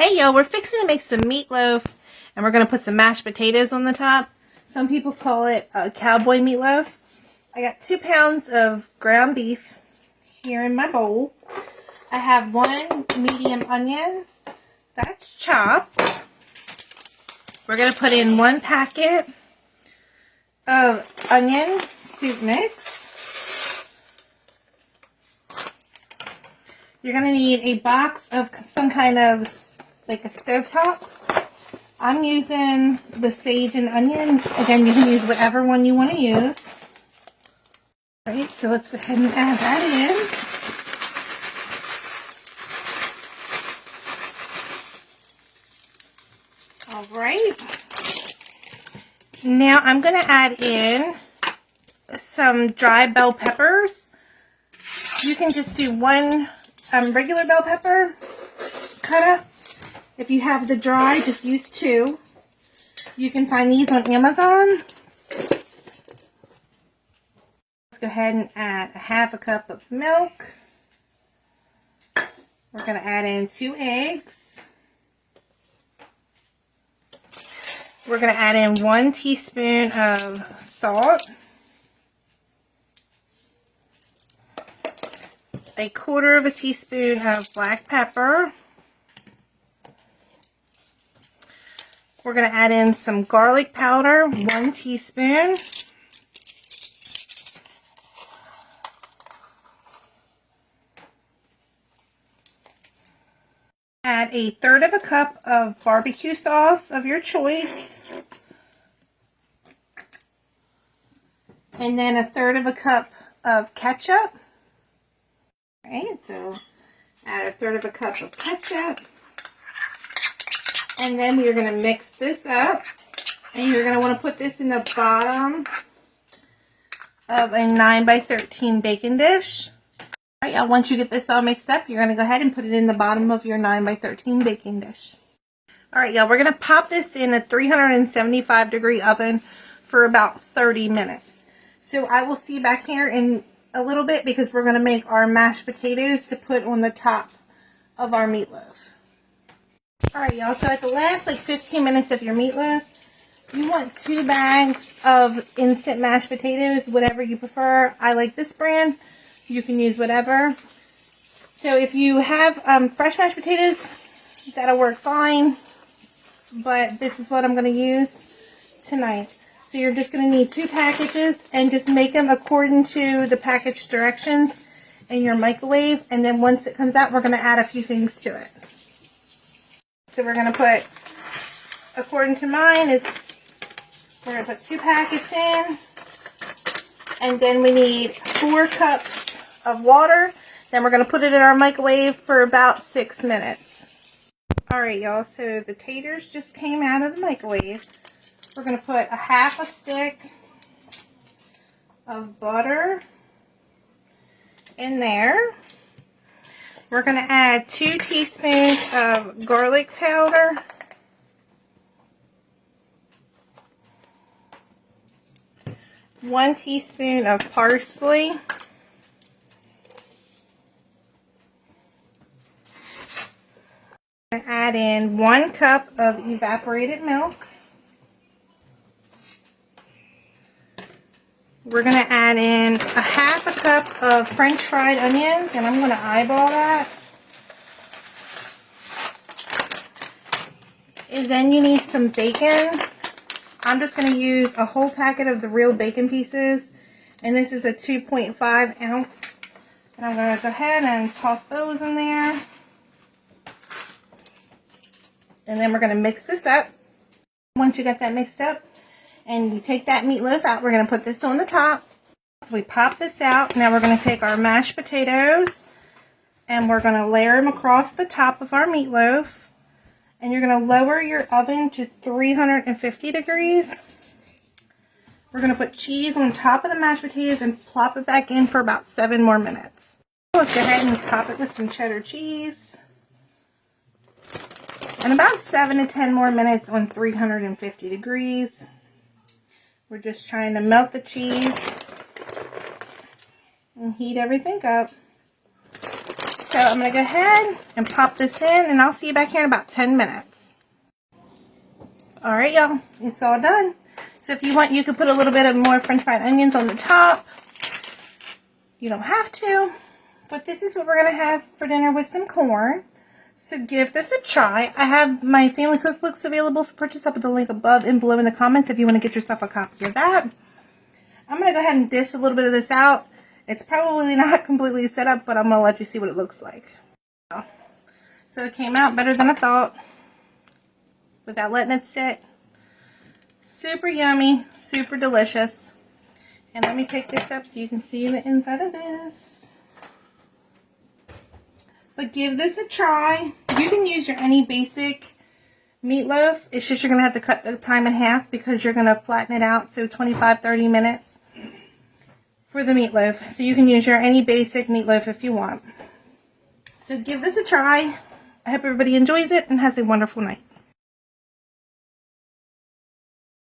Hey y'all, we're fixing to make some meatloaf and we're going to put some mashed potatoes on the top. Some people call it cowboy meatloaf. I got 2 pounds of ground beef here in my bowl. I have 1 medium onion that's chopped. We're going to put in 1 packet of onion soup mix. You're going to need a box of some kind of like a stovetop. I'm using the sage and onion. Again, you can use whatever one you want to use. Alright, so let's go ahead and add that in. Alright. Now I'm going to add in some dry bell peppers. You can just do 1 regular bell pepper cut up. If you have the dry, just use 2. You can find these on Amazon. Let's go ahead and add 1/2 cup of milk. We're going to add in 2 eggs. We're going to add in 1 teaspoon of salt. 1/4 teaspoon of black pepper. We're going to add in some garlic powder, 1 teaspoon. Add 1/3 cup of barbecue sauce of your choice. And then 1/3 cup of ketchup. Alright, so add 1/3 cup of ketchup. And then we are going to mix this up. And you're going to want to put this in the bottom of a 9x13 baking dish. Alright, y'all, once you get this all mixed up, you're going to go ahead and put it in the bottom of your 9x13 baking dish. Alright, y'all, we're going to pop this in a 375-degree oven for about 30 minutes. So I will see you back here in a little bit because we're going to make our mashed potatoes to put on the top of our meatloaf. Alright y'all, so at the last 15 minutes of your meatloaf, you want 2 bags of instant mashed potatoes, whatever you prefer. I like this brand. You can use whatever. So if you have fresh mashed potatoes, that'll work fine. But this is what I'm going to use tonight. So you're just going to need 2 packages and just make them according to the package directions in your microwave. And then once it comes out, we're going to add a few things to it. So we're going to put, according to mine, we're going to put 2 packets in. And then we need 4 cups of water. Then we're going to put it in our microwave for about 6 minutes. Alright y'all, so the taters just came out of the microwave. We're going to put 1/2 stick of butter in there. We're going to add 2 teaspoons of garlic powder. One teaspoon of parsley. And add in 1 cup of evaporated milk. We're going to add in 1/2 cup of French fried onions, and I'm going to eyeball that. And then you need some bacon. I'm just going to use a whole packet of the real bacon pieces, and this is a 2.5 ounce. And I'm going to go ahead and toss those in there. And then we're going to mix this up. Once you get that mixed up, and you take that meatloaf out, we're going to put this on the top. So we pop this out. Now we're going to take our mashed potatoes and we're going to layer them across the top of our meatloaf. And you're going to lower your oven to 350 degrees. We're going to put cheese on top of the mashed potatoes and plop it back in for about 7 more minutes. Let's go ahead and top it with some cheddar cheese. And about 7 to 10 more minutes on 350 degrees. We're just trying to melt the cheese and heat everything up. So I'm going to go ahead and pop this in, and I'll see you back here in about 10 minutes. Alright, y'all, it's all done. So if you want, you could put a little bit of more french fried onions on the top. You don't have to, but this is what we're going to have for dinner with some corn. So give this a try. I have my family cookbooks available for purchase. I'll put the link above and below in the comments if you want to get yourself a copy of that. I'm going to go ahead and dish a little bit of this out. It's probably not completely set up, but I'm going to let you see what it looks like. So it came out better than I thought without letting it sit. Super yummy, super delicious. And let me pick this up so you can see the inside of this. But give this a try. You can use your any basic meatloaf. It's just you're going to have to cut the time in half because you're going to flatten it out. So 25-30 minutes for the meatloaf. So you can use your any basic meatloaf if you want. So give this a try. I hope everybody enjoys it and has a wonderful night.